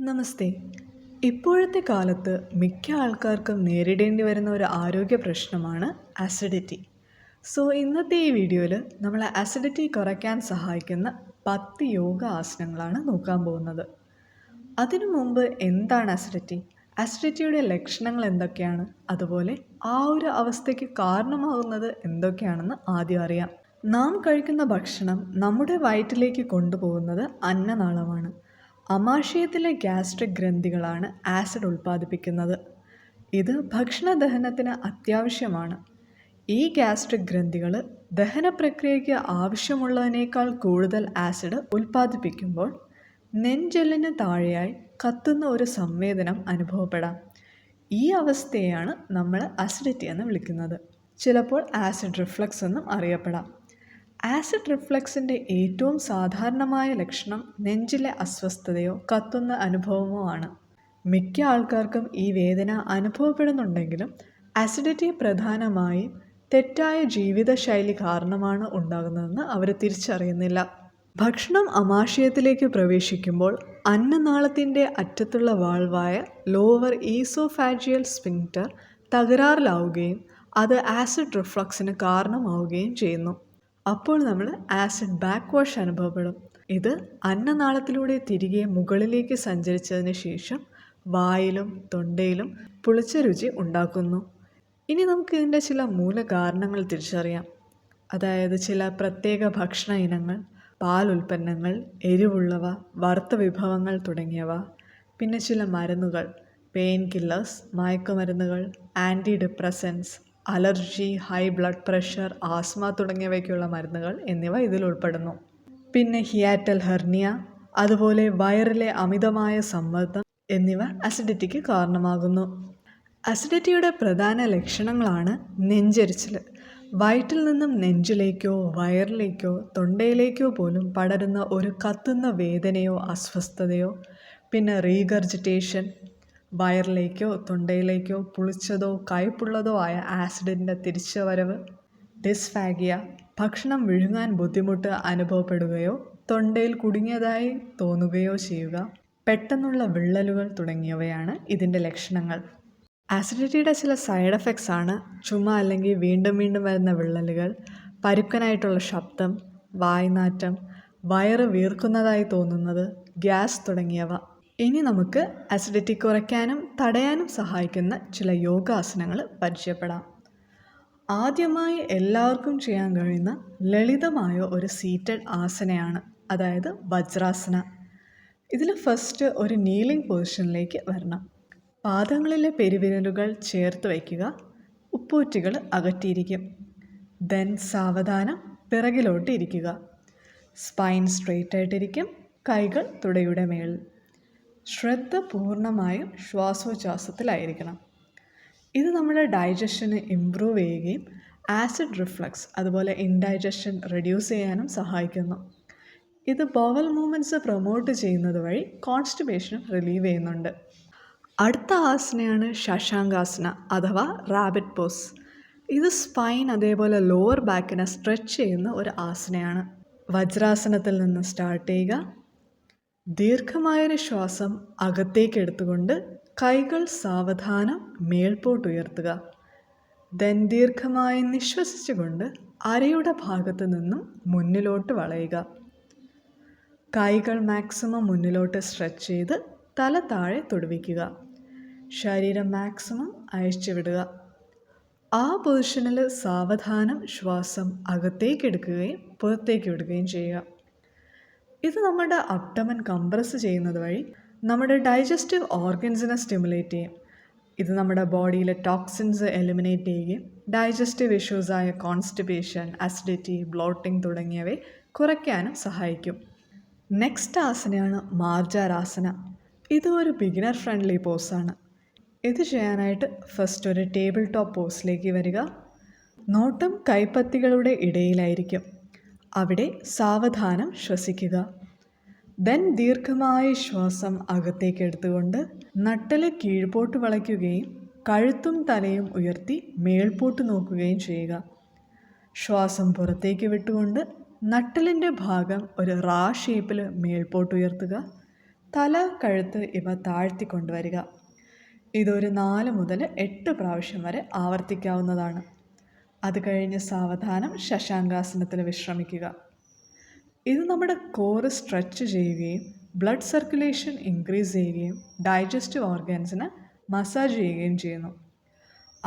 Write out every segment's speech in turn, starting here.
നമസ്തേ. ഇപ്പോഴത്തെ കാലത്ത് മിക്ക ആൾക്കാർക്കും നേരിടേണ്ടി വരുന്ന ഒരു ആരോഗ്യ പ്രശ്നമാണ് അസിഡിറ്റി. ഇന്നത്തെ ഈ വീഡിയോയിൽ നമ്മൾ അസിഡിറ്റി കുറയ്ക്കാൻ സഹായിക്കുന്ന 10 യോഗ ആസനങ്ങളാണ് നോക്കാൻ പോകുന്നത്. അതിനു മുമ്പ് എന്താണ് അസിഡിറ്റി? അസിഡിറ്റിയുടെ ലക്ഷണങ്ങൾ എന്തൊക്കെയാണ്? അതുപോലെ ആ ഒരു അവസ്ഥയ്ക്ക് കാരണമാകുന്നത് എന്തൊക്കെയാണെന്ന് ആദ്യം അറിയാം. നാം കഴിക്കുന്ന ഭക്ഷണം നമ്മുടെ വയറ്റിലേക്ക് കൊണ്ടുപോകുന്നത് അന്നനാളമാണ്. ആമാശയത്തിലെ ഗ്യാസ്ട്രിക് ഗ്രന്ഥികളാണ് ആസിഡ് ഉൽപ്പാദിപ്പിക്കുന്നത്. ഇത് ഭക്ഷണ ദഹനത്തിന് അത്യാവശ്യമാണ്. ഈ ഗ്യാസ്ട്രിക് ഗ്രന്ഥികൾ ദഹന പ്രക്രിയയ്ക്ക് ആവശ്യമുള്ളതിനേക്കാൾ കൂടുതൽ ആസിഡ് ഉൽപ്പാദിപ്പിക്കുമ്പോൾ നെഞ്ചെല്ലിന് താഴെയായി കത്തുന്ന ഒരു സംവേദനം അനുഭവപ്പെടാം. ഈ അവസ്ഥയെയാണ് നമ്മൾ അസിഡിറ്റി എന്ന് വിളിക്കുന്നത്. ചിലപ്പോൾ ആസിഡ് റിഫ്ലക്സ് എന്നും അറിയപ്പെടാം. ആസിഡ് റിഫ്ലക്സിൻ്റെ ഏറ്റവും സാധാരണമായ ലക്ഷണം നെഞ്ചിലെ അസ്വസ്ഥതയോ കത്തുന്ന അനുഭവമോ ആണ്. മിക്ക ആൾക്കാർക്കും ഈ വേദന അനുഭവപ്പെടുന്നുണ്ടെങ്കിലും അസിഡിറ്റി പ്രധാനമായും തെറ്റായ ജീവിതശൈലി കാരണമാണ് ഉണ്ടാകുന്നതെന്ന് അവർ തിരിച്ചറിയുന്നില്ല. ഭക്ഷണം ആമാശയത്തിലേക്ക് പ്രവേശിക്കുമ്പോൾ അന്നനാളത്തിൻ്റെ അറ്റത്തുള്ള വാൾവായ ലോവർ ഈസോഫാജിയൽ സ്ഫിങ്ക്റ്റർ തകരാറിലാവുകയും അത് ആസിഡ് റിഫ്ലക്സിന് കാരണമാവുകയും ചെയ്യുന്നു. അപ്പോൾ നമ്മൾ ആസിഡ് ബാക്ക് വാഷ് അനുഭവപ്പെടും. ഇത് അന്നനാളത്തിലൂടെ തിരികെ മുകളിലേക്ക് സഞ്ചരിച്ചതിന് ശേഷം വായിലും തൊണ്ടയിലും പുളിച്ച രുചി ഉണ്ടാക്കുന്നു. ഇനി നമുക്ക് ഇതിൻ്റെ ചില മൂലകാരണങ്ങൾ തിരിച്ചറിയാം. അതായത് ചില പ്രത്യേക ഭക്ഷണ ഇനങ്ങൾ, പാലുൽപ്പന്നങ്ങൾ, എരിവുള്ളവ, വറുത്ത വിഭവങ്ങൾ തുടങ്ങിയവ. പിന്നെ ചില മരുന്നുകൾ, പെയിൻ കില്ലേഴ്സ്, മയക്കുമരുന്നുകൾ, anti depressants, allergy, high blood pressure, asthma തുടങ്ങിയവയ്ക്കുള്ള മരുന്നുകൾ എന്നിവ ഇതിൽ ഉൾപ്പെടുന്നു. പിന്നെ ഹിയാറ്റൽ ഹെർണിയ, അതുപോലെ വയറിലെ അമിതമായ സമ്മർദ്ദം എന്നിവ അസിഡിറ്റിക്ക് കാരണമാകുന്നു. അസിഡിറ്റിയുടെ പ്രധാന ലക്ഷണങ്ങളാണ് നെഞ്ചെരിച്ചിൽ. വയറ്റിൽ നിന്നും നെഞ്ചിലേക്കോ വയറിലേക്കോ തൊണ്ടയിലേക്കോ പോലും പടരുന്ന ഒരു കത്തുന്ന വേദനയോ അസ്വസ്ഥതയോ. പിന്നെ റീഗർജിറ്റേഷൻ, വയറിലേക്കോ തൊണ്ടയിലേക്കോ പുളിച്ചതോ കയ്പുള്ളതോ ആയ ആസിഡിൻ്റെ തിരിച്ചുവരവ്. ഡിസ്ഫാഗിയ, ഭക്ഷണം വിഴുങ്ങാൻ ബുദ്ധിമുട്ട് അനുഭവപ്പെടുകയോ തൊണ്ടയിൽ കുടുങ്ങിയതായി തോന്നുകയോ ചെയ്യുക. പെട്ടെന്നുള്ള വിള്ളലുകൾ തുടങ്ങിയവയാണ് ഇതിൻ്റെ ലക്ഷണങ്ങൾ. ആസിഡിറ്റിയുടെ ചില സൈഡ് എഫക്ട്സ് ആണ് ചുമ അല്ലെങ്കിൽ വീണ്ടും വീണ്ടും വരുന്ന വിള്ളലുകൾ, പരുക്കനായിട്ടുള്ള ശബ്ദം, വായ്നാറ്റം, വയറ് വീർക്കുന്നതായി തോന്നുന്നത്, ഗ്യാസ് തുടങ്ങിയവ. ഇനി നമുക്ക് അസിഡിറ്റി കുറയ്ക്കാനും തടയാനും സഹായിക്കുന്ന ചില യോഗാസനങ്ങൾ പരിചയപ്പെടാം. ആദ്യമായി എല്ലാവർക്കും ചെയ്യാൻ കഴിയുന്ന ലളിതമായ ഒരു സീറ്റഡ് ആസനയാണ്, അതായത് വജ്രാസന. ഇതിൽ ഫസ്റ്റ് ഒരു നീലിംഗ് പൊസിഷനിലേക്ക് വരണം. പാദങ്ങളിലെ പെരുവിരലുകൾ ചേർത്ത് വയ്ക്കുക. ഉപ്പൂറ്റികൾ അകറ്റിയിരിക്കും. ദെൻ സാവധാനം പിറകിലോട്ട് ഇരിക്കുക. സ്പൈൻ സ്ട്രെയിറ്റ് ആയിട്ടിരിക്കും. കൈകൾ തുടയുടെ മേളിൽ. ശ്രദ്ധ പൂർണ്ണമായും ശ്വാസോച്ഛ്വാസത്തിലായിരിക്കണം. ഇത് നമ്മുടെ ഡൈജഷന് ഇംപ്രൂവ് ചെയ്യുകയും ആസിഡ് റിഫ്ലക്സ് അതുപോലെ ഇൻഡൈജഷൻ റെഡ്യൂസ് ചെയ്യാനും സഹായിക്കുന്നു. ഇത് ബവൽ മൂവ്മെൻറ്റ്സ് പ്രൊമോട്ട് ചെയ്യുന്നത് വഴി കോൺസ്റ്റിപ്പേഷനും റിലീവ് ചെയ്യുന്നുണ്ട്. അടുത്ത ആസനയാണ് ശശാങ്കാസന അഥവാ റാബിറ്റ് പോസ്. ഇത് സ്പൈൻ അതേപോലെ ലോവർ ബാക്കിനെ സ്ട്രെച്ച് ചെയ്യുന്ന ഒരു ആസനയാണ്. വജ്രാസനത്തിൽ നിന്ന് സ്റ്റാർട്ട് ചെയ്യുക. ദീർഘമായൊരു ശ്വാസം അകത്തേക്ക് എടുത്തുകൊണ്ട് കൈകൾ സാവധാനം മേൽപോട്ടുയർത്തുക. ദെൻ ദീർഘമായി നിശ്വസിച്ചുകൊണ്ട് അരയുടെ ഭാഗത്ത് നിന്നും മുന്നിലോട്ട് വളയുക. കൈകൾ മാക്സിമം മുന്നിലോട്ട് സ്ട്രെച്ച് ചെയ്ത് തല താഴെ തൊടുവിക്കുക. ശരീരം മാക്സിമം അയച്ചു വിടുക. ആ പൊസിഷനിൽ സാവധാനം ശ്വാസം അകത്തേക്ക് എടുക്കുകയും പുറത്തേക്ക് വിടുകയും ചെയ്യുക. ഇത് നമ്മുടെ അബ്ഡമൻ കംപ്രസ് ചെയ്യുന്നത് വഴി നമ്മുടെ ഡൈജസ്റ്റീവ് ഓർഗൻസിനെ സ്റ്റിമുലേറ്റ് ചെയ്യും. ഇത് നമ്മുടെ ബോഡിയിലെ ടോക്സിൻസ് എലിമിനേറ്റ് ചെയ്യുകയും ഡൈജസ്റ്റീവ് ഇഷ്യൂസായ കോൺസ്റ്റിപ്പേഷൻ, അസിഡിറ്റി, ബ്ലോട്ടിംഗ് തുടങ്ങിയവയെ കുറയ്ക്കാനും സഹായിക്കും. നെക്സ്റ്റ് ആസനയാണ് മാർജാരാസന. ഇത് ഒരു ബിഗിനർ ഫ്രണ്ട്ലി പോസാണ്. ഇത് ചെയ്യാനായിട്ട് ഫസ്റ്റ് ഒരു ടേബിൾ ടോപ്പ് പോസിലേക്ക് വരിക. നോട്ടം കൈപ്പത്തികളുടെ ഇടയിലായിരിക്കും. അവിടെ സാവധാനം ശ്വസിക്കുക. ദെൻ ദീർഘമായ ശ്വാസം അകത്തേക്ക് എടുത്തുകൊണ്ട് നട്ടെല്ല് കീഴ്പോട്ട് വളയ്ക്കുകയും കഴുത്തും തലയും ഉയർത്തി മേൽപോട്ട് നോക്കുകയും ചെയ്യുക. ശ്വാസം പുറത്തേക്ക് വിട്ടുകൊണ്ട് നട്ടെല്ലിൻ്റെ ഭാഗം ഒരു റാ ഷേപ്പിൽ മേൽപോട്ട് ഉയർത്തുക. തല, കഴുത്ത് ഇവ താഴ്ത്തി കൊണ്ടുവരിക. ഇതൊരു 4 മുതൽ 8 പ്രാവശ്യം വരെ ആവർത്തിക്കാവുന്നതാണ്. അത് കഴിഞ്ഞ് സാവധാനം ശശാങ്കാസനത്തിൽ വിശ്രമിക്കുക. ഇത് നമ്മുടെ കോറ് സ്ട്രെച്ച് ചെയ്യുകയും ബ്ലഡ് സർക്കുലേഷൻ ഇൻക്രീസ് ചെയ്യുകയും ഡൈജസ്റ്റീവ് ഓർഗൻസിനെ മസാജ് ചെയ്യുകയും ചെയ്യുന്നു.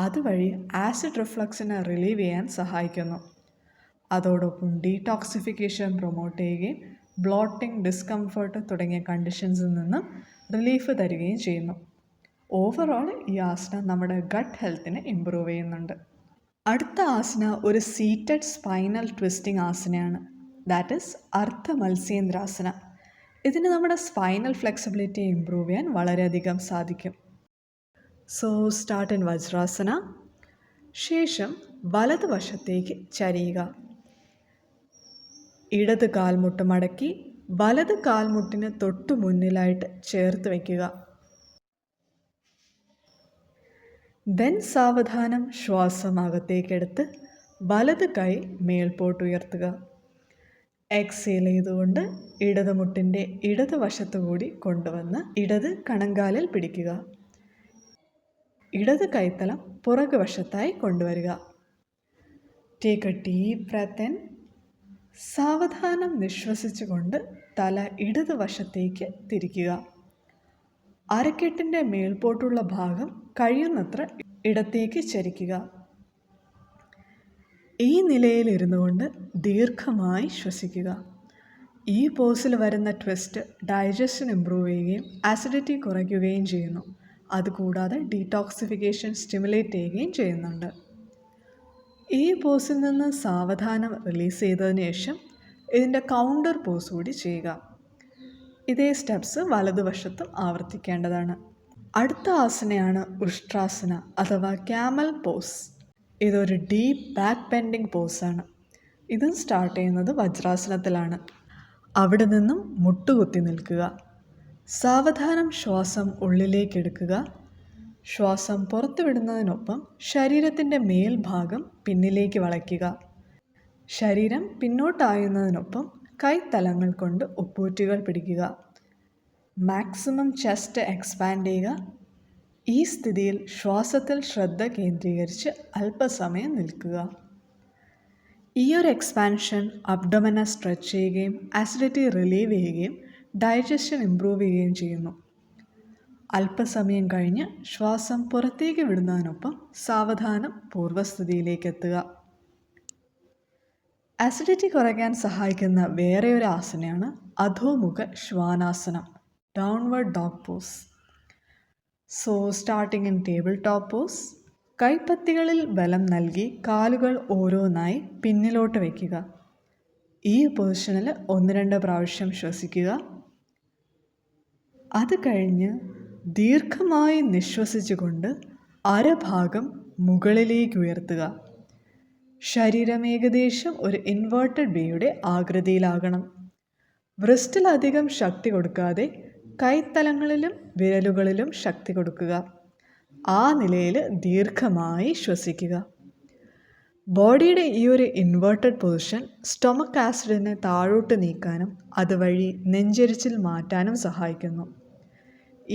അതുവഴി ആസിഡ് റിഫ്ലക്സിനെ റിലീവ് ചെയ്യാൻ സഹായിക്കുന്നു. അതോടൊപ്പം ഡീടോക്സിഫിക്കേഷൻ പ്രൊമോട്ട് ചെയ്യുകയും ബ്ലോട്ടിംഗ്, ഡിസ്കംഫർട്ട് തുടങ്ങിയ കണ്ടീഷൻസിൽ നിന്നും റിലീഫ് തരികയും ചെയ്യുന്നു. ഓവറോൾ ഈ ആസന നമ്മുടെ ഗട്ട് ഹെൽത്തിനെ ഇമ്പ്രൂവ് ചെയ്യുന്നുണ്ട്. അടുത്ത ആസന ഒരു സീറ്റഡ് സ്പൈനൽ ട്വിസ്റ്റിംഗ് ആസനയാണ്. That is Ardha Matsyendrasana. ഇതിന് നമ്മുടെ സ്പൈനൽ ഫ്ലെക്സിബിലിറ്റി ഇമ്പ്രൂവ് ചെയ്യാൻ വളരെയധികം സാധിക്കും. So start in Vajrasana. ശേഷം വലതുവശത്തേക്ക് ചരിയുക. ഇടത് കാൽമുട്ട് മടക്കി വലത് കാൽമുട്ടിന് തൊട്ടു മുന്നിലായിട്ട് ചേർത്ത് വയ്ക്കുക. ദെൻ സാവധാനം ശ്വാസം അകത്തേക്കെടുത്ത് വലത് കൈ മേൽപോട്ട് ഉയർത്തുക. എക്സേൽ ചെയ്തുകൊണ്ട് ഇടത് മുട്ടിൻ്റെ ഇടത് വശത്തു കൂടി കൊണ്ടുവന്ന് ഇടത് കണങ്കാലിൽ പിടിക്കുക. ഇടത് കൈത്തലം പുറകു വശത്തായി കൊണ്ടുവരിക. Take a deep breath in. സാവധാനം നിശ്വസിച്ചുകൊണ്ട് തല ഇടത് വശത്തേക്ക് തിരിക്കുക. അരക്കെട്ടിൻ്റെ മേൽപോട്ടുള്ള ഭാഗം കഴിയുന്നത്ര ഇടത്തേക്ക് ചരിക്കുക. ഈ നിലയിൽ ഇരുന്നു കൊണ്ട് ദീർഘമായി ശ്വസിക്കുക. ഈ പോസിൽ വരുന്ന ട്വിസ്റ്റ് ഡൈജഷൻ ഇമ്പ്രൂവ് ചെയ്യുകയും ആസിഡിറ്റി കുറയ്ക്കുകയും ചെയ്യുന്നു. അതുകൂടാതെ ഡീടോക്സിഫിക്കേഷൻ സ്റ്റിമുലേറ്റ് ചെയ്യുകയും ചെയ്യുന്നുണ്ട്. ഈ പോസിൽ നിന്ന് സാവധാനം റിലീസ് ചെയ്തതിന് ശേഷം ഇതിൻ്റെ കൗണ്ടർ പോസ് കൂടി ചെയ്യുക. ഇതേ സ്റ്റെപ്സ് വലതുവശത്തും ആവർത്തിക്കേണ്ടതാണ്. അടുത്ത ആസനയാണ് ഉഷ്ട്രാസന അഥവാ ക്യാമൽ പോസ്. ഇതൊരു ഡീപ്പ് ബാക്ക് ബെൻഡിങ് പോസാണ്. ഇത് സ്റ്റാർട്ട് ചെയ്യുന്നത് വജ്രാസനത്തിലാണ്. അവിടെ നിന്നും മുട്ടുകുത്തി നിൽക്കുക. സാവധാനം ശ്വാസം ഉള്ളിലേക്കെടുക്കുക. ശ്വാസം പുറത്തു വിടുന്നതിനൊപ്പം ശരീരത്തിൻ്റെ മേൽഭാഗം പിന്നിലേക്ക് വളയ്ക്കുക. ശരീരം പിന്നോട്ടായുന്നതിനൊപ്പം കൈത്തലങ്ങൾ കൊണ്ട് ഉപ്പൂറ്റുകൾ പിടിക്കുക. മാക്സിമം ചെസ്റ്റ് എക്സ്പാൻഡ് ചെയ്യുക. ഈ സ്ഥിതിയിൽ ശ്വാസത്തിൽ ശ്രദ്ധ കേന്ദ്രീകരിച്ച് അല്പസമയം നിൽക്കുക. ഈ ഒരു എക്സ്പാൻഷൻ അബ്ഡോമനെ സ്ട്രെച്ച് ചെയ്യുകയും ആസിഡിറ്റി റിലീവ് ചെയ്യുകയും ഡൈജഷൻ ഇമ്പ്രൂവ് ചെയ്യുകയും ചെയ്യുന്നു. അല്പസമയം കഴിഞ്ഞ് ശ്വാസം പുറത്തേക്ക് വിടുന്നതിനൊപ്പം സാവധാനം പൂർവ്വസ്ഥിതിയിലേക്ക് എത്തുക. ആസിഡിറ്റി കുറയ്ക്കാൻ സഹായിക്കുന്ന വേറെ ഒരു ആസനയാണ് അധോമുഖ Shvanasanam, downward dog pose. So starting in table top pose. കൈപ്പത്തികളിൽ ബലം നൽകി കാലുകൾ ഓരോന്നായി പിന്നിലോട്ട് വയ്ക്കുക. ഈ പൊസിഷനിൽ 1-2 പ്രാവശ്യം ശ്വസിക്കുക. അത് കഴിഞ്ഞ് ദീർഘമായി നിശ്വസിച്ചുകൊണ്ട് അരഭാഗം മുകളിലേക്ക് ഉയർത്തുക. ശരീരം ഏകദേശം ഒരു ഇൻവേർട്ടഡ് ബിയുടെ ആകൃതിയിലാകണം. വ്രിസ്റ്റിലധികം ശക്തി കൊടുക്കാതെ കൈത്തലങ്ങളിലും വിരലുകളിലും ശക്തി കൊടുക്കുക. ആ നിലയിൽ ദീർഘമായി ശ്വസിക്കുക. ബോഡിയുടെ ഈ ഒരു ഇൻവേർട്ടഡ് പൊസിഷൻ സ്റ്റൊമക്ക് ആസിഡിനെ താഴോട്ട് നീക്കാനും അതുവഴി നെഞ്ചെരിച്ചിൽ മാറ്റാനും സഹായിക്കുന്നു.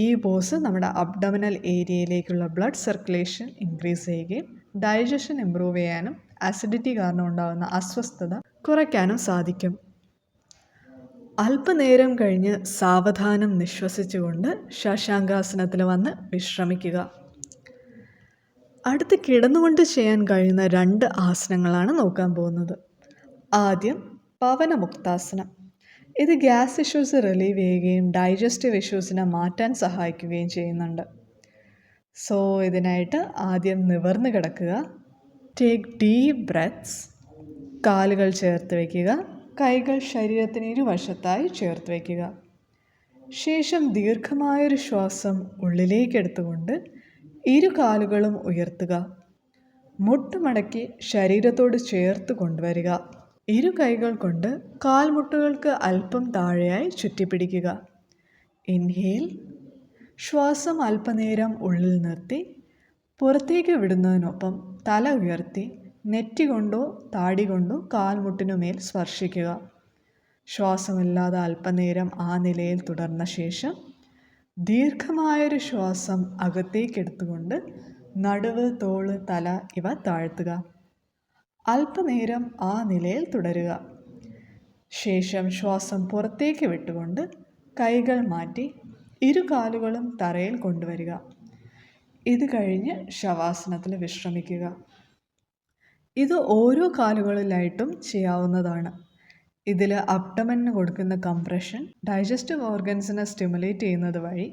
ഈ പോസ് നമ്മുടെ അബ്ഡോമിനൽ ഏരിയയിലേക്കുള്ള ബ്ലഡ് സർക്കുലേഷൻ ഇൻക്രീസ് ചെയ്യുകയും ഡൈജഷൻ ഇമ്പ്രൂവ് ചെയ്യാനും ആസിഡിറ്റി കാരണം ഉണ്ടാകുന്ന അസ്വസ്ഥത കുറയ്ക്കാനും സാധിക്കും. അല്പനേരം കഴിഞ്ഞ് സാവധാനം നിശ്വസിച്ചുകൊണ്ട് ശശാങ്കാസനത്തിൽ വന്ന് വിശ്രമിക്കുക. അടുത്ത് കിടന്നുകൊണ്ട് ചെയ്യാൻ കഴിയുന്ന 2 ആസനങ്ങളാണ് നോക്കാൻ പോകുന്നത്. ആദ്യം പവനമുക്താസനം. ഇത് ഗ്യാസ് ഇഷ്യൂസ് റിലീവ് ചെയ്യുകയും ഡൈജസ്റ്റീവ് ഇഷ്യൂസിനെ മാറ്റാൻ സഹായിക്കുകയും ചെയ്യുന്നുണ്ട്. സോ ഇതിനായിട്ട് ആദ്യം നിവർന്ന് കിടക്കുക. Take deep breaths. കാലുകൾ ചേർത്ത് വയ്ക്കുക. കൈകൾ ശരീരത്തിന് ഇരുവശത്തായി ചേർത്ത് വയ്ക്കുക. ശേഷം ദീർഘമായൊരു ശ്വാസം ഉള്ളിലേക്കെടുത്തുകൊണ്ട് ഇരു കാലുകളും ഉയർത്തുക. മുട്ടുമടക്കി ശരീരത്തോട് ചേർത്ത് കൊണ്ടുവരിക. ഇരു കൈകൾ കൊണ്ട് കാൽമുട്ടുകൾക്ക് അല്പം താഴെയായി ചുറ്റിപ്പിടിക്കുക. ഇൻഹേൽ. ശ്വാസം അല്പനേരം ഉള്ളിൽ നിർത്തി പുറത്തേക്ക് വിടുന്നതിനൊപ്പം തല ഉയർത്തി നെറ്റി കൊണ്ടോ താടി കൊണ്ടോ കാൽമുട്ടിനുമേൽ സ്പർശിക്കുക. ശ്വാസമില്ലാതെ അല്പനേരം ആ നിലയിൽ തുടർന്ന ശേഷം ദീർഘമായൊരു ശ്വാസം അകത്തേക്കെടുത്തുകൊണ്ട് നടുവ്, തോള്, തല ഇവ താഴ്ത്തുക. അല്പനേരം ആ നിലയിൽ തുടരുക. ശേഷം ശ്വാസം പുറത്തേക്ക് വിട്ടുകൊണ്ട് കൈകൾ മാറ്റി ഇരുകാലുകളും തറയിൽ കൊണ്ടുവരിക. ഇത് കഴിഞ്ഞ് ശവാസനത്തിൽ വിശ്രമിക്കുക. ഇത് ഓരോ കാലുകളിലായിട്ടും ചെയ്യാവുന്നതാണ്. ഇതിൽ അബ്ഡമന് കൊടുക്കുന്ന കംപ്രഷൻ ഡൈജസ്റ്റീവ് ഓർഗൻസിനെ സ്റ്റിമുലേറ്റ് ചെയ്യുന്നത് വഴി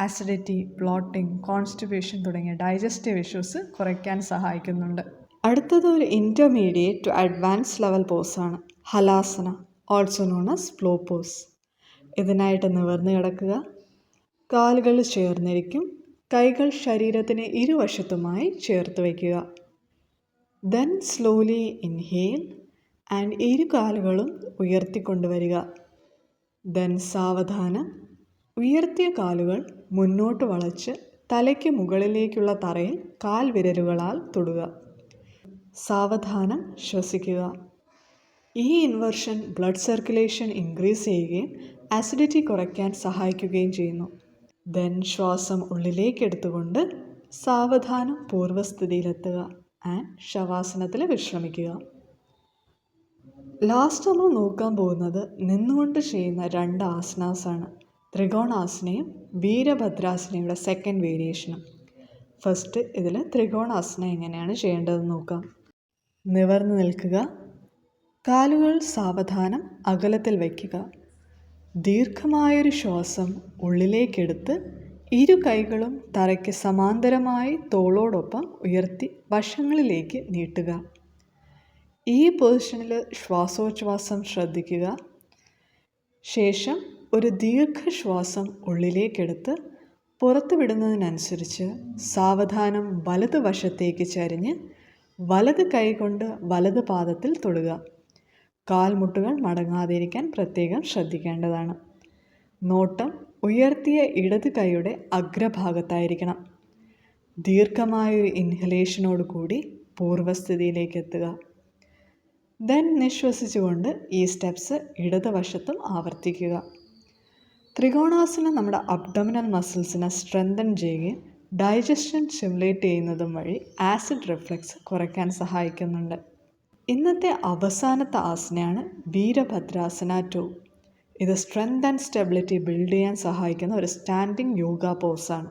ആസിഡിറ്റി, ബ്ലോട്ടിംഗ്, കോൺസ്റ്റിപ്പേഷൻ തുടങ്ങിയ ഡൈജസ്റ്റീവ് ഇഷ്യൂസ് കുറയ്ക്കാൻ സഹായിക്കുന്നുണ്ട്. അടുത്തത് ഒരു ഇൻ്റർമീഡിയറ്റ് ടു അഡ്വാൻസ് ലെവൽ പോസാണ് Halasana, also known as plough pose. ഇതിനായിട്ട് നിവർന്ന് കിടക്കുക. കാലുകൾ ചേർന്നിരിക്കും. കൈകൾ ശരീരത്തിന് ഇരുവശത്തുമായി ചേർത്ത് വയ്ക്കുക. ദെൻ സ്ലോലി ഇൻഹേൽ ആൻഡ് ഇരു കാലുകളും ഉയർത്തിക്കൊണ്ടുവരിക. ദെൻ സാവധാനം ഉയർത്തിയ കാലുകൾ മുന്നോട്ട് വളച്ച് തലയ്ക്ക് മുകളിലേക്കുള്ള തറയിൽ കാൽ വിരലുകളാൽ തൊടുക. സാവധാനം ശ്വസിക്കുക. ഈ ഇൻവേർഷൻ ബ്ലഡ് സർക്കുലേഷൻ ഇൻക്രീസ് ചെയ്യുകയും ആസിഡിറ്റി കുറയ്ക്കാൻ സഹായിക്കുകയും ചെയ്യുന്നു. ദെൻ ശ്വാസം ഉള്ളിലേക്കെടുത്തുകൊണ്ട് സാവധാനം പൂർവ്വസ്ഥിതിയിലെത്തുക ആൻഡ് ശവാസനത്തിൽ വിശ്രമിക്കുക. ലാസ്റ്റ് നമ്മൾ നോക്കാൻ പോകുന്നത് നിന്നുകൊണ്ട് ചെയ്യുന്ന 2 ആസനാസാണ്. ത്രികോണാസനയും വീരഭദ്രാസനയുടെ സെക്കൻഡ് വേരിയേഷനും. ഫസ്റ്റ് ഇതിൽ ത്രികോണാസന എങ്ങനെയാണ് ചെയ്യേണ്ടതെന്ന് നോക്കാം. നിവർന്ന് നിൽക്കുക. കാലുകൾ സാവധാനം അകലത്തിൽ വയ്ക്കുക. ദീർഘമായൊരു ശ്വാസം ഉള്ളിലേക്കെടുത്ത് ഇരു കൈകളും തറയ്ക്ക് സമാന്തരമായി തോളോടൊപ്പം ഉയർത്തി വശങ്ങളിലേക്ക് നീട്ടുക. ഈ പൊസിഷനിൽ ശ്വാസോച്ഛ്വാസം ശ്രദ്ധിക്കുക. ശേഷം ഒരു ദീർഘശ്വാസം ഉള്ളിലേക്കെടുത്ത് പുറത്തു വിടുന്നതിനനുസരിച്ച് സാവധാനം വലത് വശത്തേക്ക് ചരിഞ്ഞ് വലത് കൈ കൊണ്ട് വലത് പാദത്തിൽ തൊടുക. കാൽമുട്ടുകൾ മടങ്ങാതിരിക്കാൻ പ്രത്യേകം ശ്രദ്ധിക്കേണ്ടതാണ്. നോട്ടം ഉയർത്തിയ ഇടത് കൈയുടെ അഗ്രഭാഗത്തായിരിക്കണം. ദീർഘമായൊരു ഇൻഹലേഷനോട് കൂടി പൂർവ്വസ്ഥിതിയിലേക്ക് എത്തുക. ദെൻ നിശ്വസിച്ചുകൊണ്ട് ഈ സ്റ്റെപ്സ് ഇടതുവശത്തും ആവർത്തിക്കുക. ത്രികോണാസനം നമ്മുടെ അബ്ഡമിനൽ മസിൽസിനെ സ്ട്രെങ്തൻ ചെയ്യുകയും ഡൈജഷൻ സ്റ്റിമുലേറ്റ് ചെയ്യുന്നതും വഴി ആസിഡ് റിഫ്ലക്സ് കുറയ്ക്കാൻ സഹായിക്കുന്നുണ്ട്. ഇന്നത്തെ അവസാനത്തെ ആസനയാണ് വീരഭദ്രാസന 2. ഇത് സ്ട്രെങ്ത് ആൻഡ് സ്റ്റെബിലിറ്റി ബിൽഡ് ചെയ്യാൻ സഹായിക്കുന്ന ഒരു സ്റ്റാൻഡിങ് യോഗ പോസാണ്.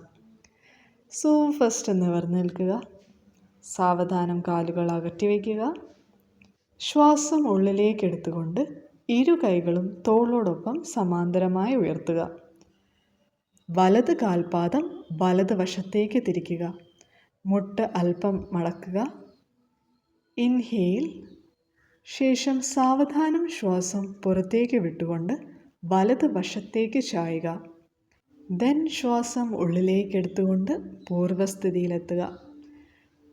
സോ ഫസ്റ്റ് നിവർന്ന് നിൽക്കുക. സാവധാനം കാലുകൾ അകറ്റി വയ്ക്കുക. ശ്വാസം ഉള്ളിലേക്ക് എടുത്തുകൊണ്ട് ഇരു കൈകളും തോളോടൊപ്പം സമാന്തരമായി ഉയർത്തുക. വലത് കാൽപാദം വലത് വശത്തേക്ക് തിരിക്കുക. മുട്ട് അല്പം മടക്കുക. ഇൻഹെയിൽ. ശേഷം സാവധാനം ശ്വാസം പുറത്തേക്ക് വിട്ടുകൊണ്ട് വലത് വശത്തേക്ക് ചായുക. ദെൻ ശ്വാസം ഉള്ളിലേക്ക് എടുത്തുകൊണ്ട് പൂർവ്വസ്ഥിതിയിലെത്തുക.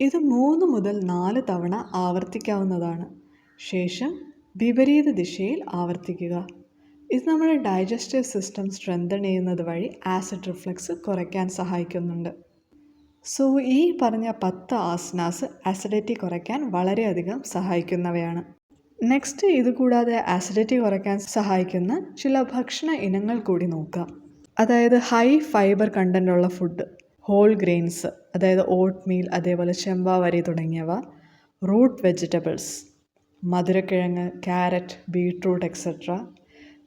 ഇത് 3 മുതൽ 4 തവണ ആവർത്തിക്കാവുന്നതാണ്. ശേഷം വിപരീത ദിശയിൽ ആവർത്തിക്കുക. ഇത് നമ്മുടെ ഡൈജസ്റ്റീവ് സിസ്റ്റം സ്ട്രെങ്തൻ ചെയ്യുന്നത് വഴി ആസിഡ് റിഫ്ലക്സ് കുറയ്ക്കാൻ സഹായിക്കുന്നുണ്ട്. സോ ഈ പറഞ്ഞ 10 ആസനാസ് ആസിഡിറ്റി കുറയ്ക്കാൻ വളരെയധികം സഹായിക്കുന്നവയാണ്. നെക്സ്റ്റ് ഇതുകൂടാതെ ആസിഡിറ്റി കുറയ്ക്കാൻ സഹായിക്കുന്ന ചില ഭക്ഷണ ഇനങ്ങൾ കൂടി നോക്കാം. അതായത് ഹൈ ഫൈബർ കണ്ടൻ്റ് ഉള്ള ഫുഡ്, ഹോൾ ഗ്രെയിൻസ്, അതായത് ഓട്ട് മീൽ, അതേപോലെ ചെമ്പാവരി തുടങ്ങിയവ, റൂട്ട് വെജിറ്റബിൾസ്, മധുരക്കിഴങ്ങ്, ക്യാരറ്റ്, ബീട്രൂട്ട് എക്സെട്ര,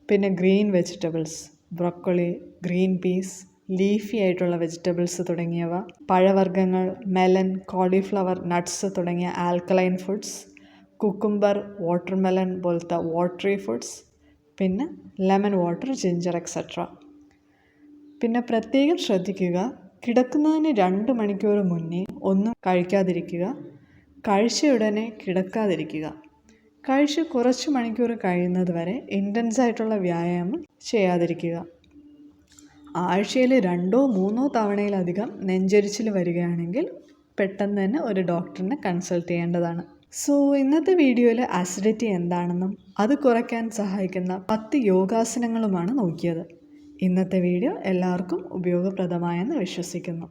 പിന്നെ green vegetables, broccoli, green peas, leafy ആയിട്ടുള്ള വെജിറ്റബിൾസ് തുടങ്ങിയവ, പഴവർഗ്ഗങ്ങൾ, മെലൻ, കോളിഫ്ലവർ, നട്ട്സ് തുടങ്ങിയ ആൽക്കലൈൻ ഫുഡ്സ്, കുക്കുംബർ, വാട്ടർമെലൺ പോലത്തെ വാട്ടറി ഫുഡ്സ്, പിന്നെ ലെമൺ വാട്ടർ, ജിഞ്ചർ എക്സെട്ര. പിന്നെ പ്രത്യേകം ശ്രദ്ധിക്കുക, കിടക്കുന്നതിന് 2 മണിക്കൂർ മുന്നേ ഒന്നും കഴിക്കാതിരിക്കുക. കഴിച്ച ഉടനെ കിടക്കാതിരിക്കുക. കഴിച്ച് കുറച്ച് മണിക്കൂർ കഴിയുന്നത് വരെ ഇൻറ്റൻസായിട്ടുള്ള വ്യായാമം ചെയ്യാതിരിക്കുക. ആഴ്ചയിൽ 2-3 തവണയിലധികം നെഞ്ചരിച്ചിൽ വരികയാണെങ്കിൽ പെട്ടെന്ന് തന്നെ ഒരു ഡോക്ടറിനെ കൺസൾട്ട് ചെയ്യേണ്ടതാണ്. സോ ഇന്നത്തെ വീഡിയോയിൽ ആസിഡിറ്റി എന്താണെന്നും അത് കുറയ്ക്കാൻ സഹായിക്കുന്ന 10 യോഗാസനങ്ങളുമാണ് നോക്കിയത്. ഇന്നത്തെ വീഡിയോ എല്ലാവർക്കും ഉപയോഗപ്രദമായെന്ന് വിശ്വസിക്കുന്നു.